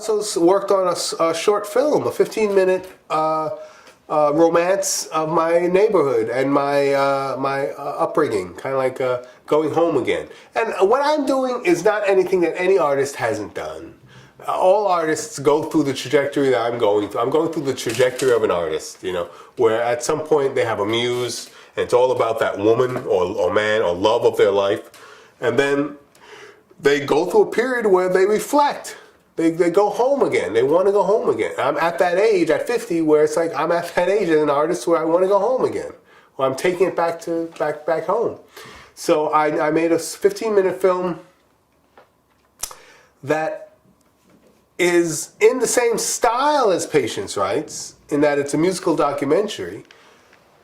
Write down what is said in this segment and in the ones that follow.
also worked on a short film, a 15-minute romance of my neighborhood and my upbringing, kind of like going home again. And what I'm doing is not anything that any artist hasn't done. All artists go through the trajectory that I'm going through. I'm going through the trajectory of an artist, where at some point they have a muse, and it's all about that woman or man or love of their life. And then they go through a period where they reflect. They go home again. They want to go home again. I'm at that age, at 50, where it's like I'm at that age as an artist where I want to go home again. Or I'm taking it back home. So I made a 15-minute film that is in the same style as Patients' Rights, in that it's a musical documentary,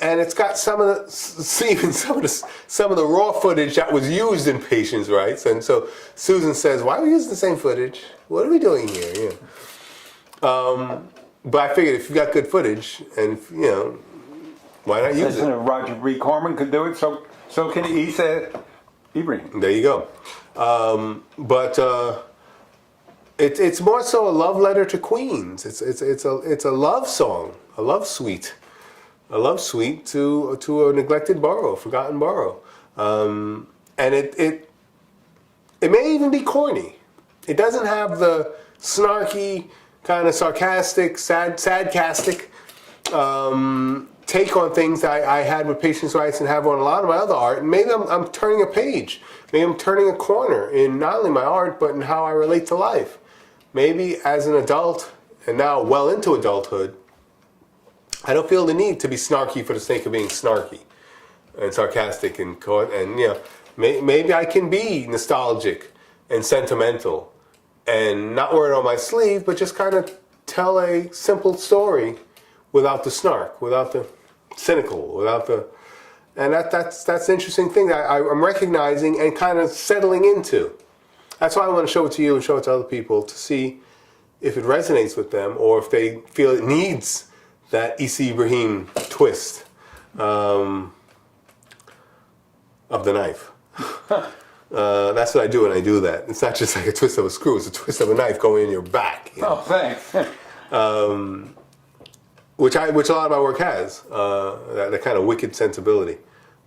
and it's got some of the raw footage that was used in Patients' Rights. And so Susan says, "Why are we using the same footage? What are we doing here?" But I figured if you got good footage, and why not use it? Roger B. Corman could do it. So can Issa Ibrahim. There you go. It's more so a love letter to Queens. It's a love song, a love suite to a neglected borough, forgotten borough, and it may even be corny. It doesn't have the snarky, kind of sarcastic, sadcastic take on things that I had with Patients' Rights and have on a lot of my other art. And maybe I'm turning a page. Maybe I'm turning a corner in not only my art, but in how I relate to life. Maybe as an adult, and now well into adulthood, I don't feel the need to be snarky for the sake of being snarky and sarcastic and maybe I can be nostalgic and sentimental and not wear it on my sleeve, but just kind of tell a simple story without the snark, without the cynical, and that's the interesting thing that I'm recognizing and kind of settling into. That's why I want to show it to you and show it to other people to see if it resonates with them or if they feel it needs that Issa Ibrahim twist of the knife. That's what I do when I do that. It's not just like a twist of a screw, it's a twist of a knife going in your back. Oh, thanks. Which a lot of my work has, that kind of wicked sensibility.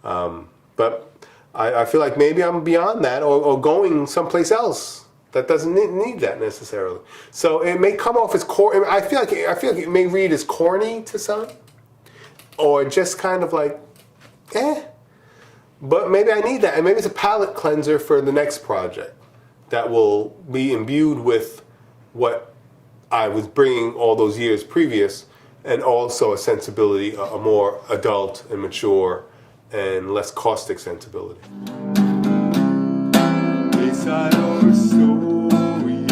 But I feel like maybe I'm beyond that or going someplace else that doesn't need that necessarily. So it may come off as corny. I feel like it may read as corny to some, or just kind of like, But maybe I need that, and maybe it's a palate cleanser for the next project that will be imbued with what I was bringing all those years previous, and also a sensibility, a more adult and mature and less caustic sensibility. Beside our story,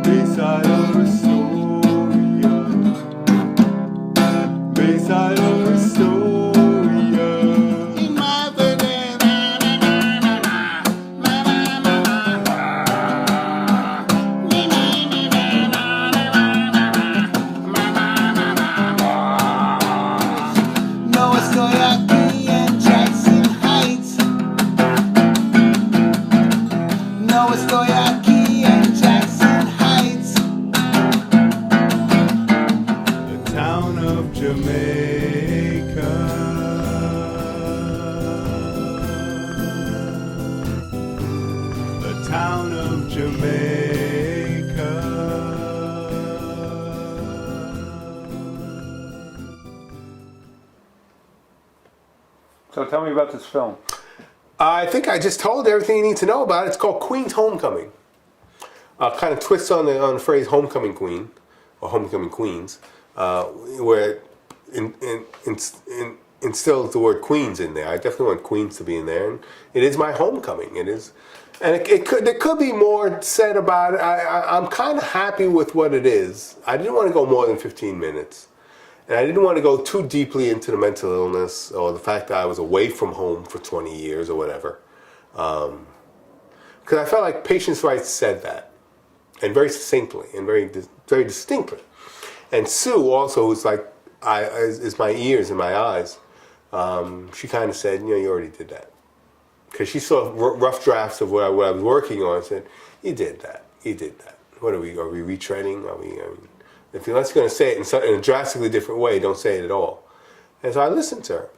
beside our story, beside our story. So tell me about this film. I think I just told everything you need to know about it. It's called Queen's Homecoming. Kind of twists on the phrase homecoming queen, or homecoming queens, where it instills the word queens in there. I definitely want queens to be in there. And it is my homecoming. It is. And there could be more said about it. I'm kind of happy with what it is. I didn't want to go more than 15 minutes. And I didn't want to go too deeply into the mental illness or the fact that I was away from home for 20 years or whatever. Because I felt like Patients' Rights said that, and very succinctly and very distinctly. And Sue also, who's like, is my ears and my eyes, she kind of said, you already did that. Because she saw rough drafts of what I was working on and said, you did that. he did that. What are we retreading? Unless you're going to say it in a drastically different way, don't say it at all. And so I listened to her.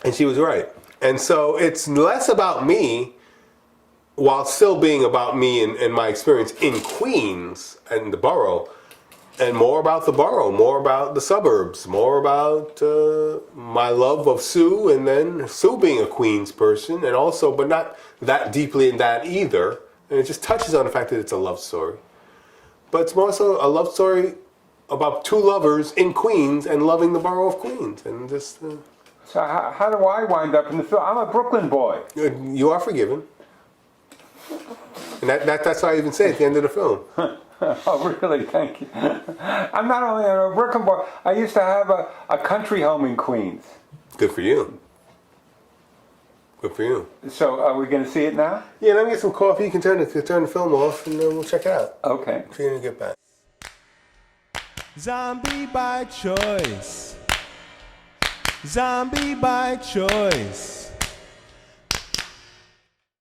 And she was right. And so it's less about me, while still being about me and my experience in Queens and the borough, and more about the borough, more about the suburbs, more about my love of Sue, and then Sue being a Queens person, and also, but not that deeply in that either. And it just touches on the fact that it's a love story. But it's more so a love story about two lovers in Queens and loving the borough of Queens. And just. So how do I wind up in the film? I'm a Brooklyn boy. You are forgiven. And that's why I even say at the end of the film. Oh, really? Thank you. I'm not only a Brooklyn boy, I used to have a country home in Queens. Good for you. Good for you. So are we going to see it now? Yeah, let me get some coffee. You can turn the film off, and then we'll check it out. Okay. See you when you get back. Zombie by choice. Zombie by choice.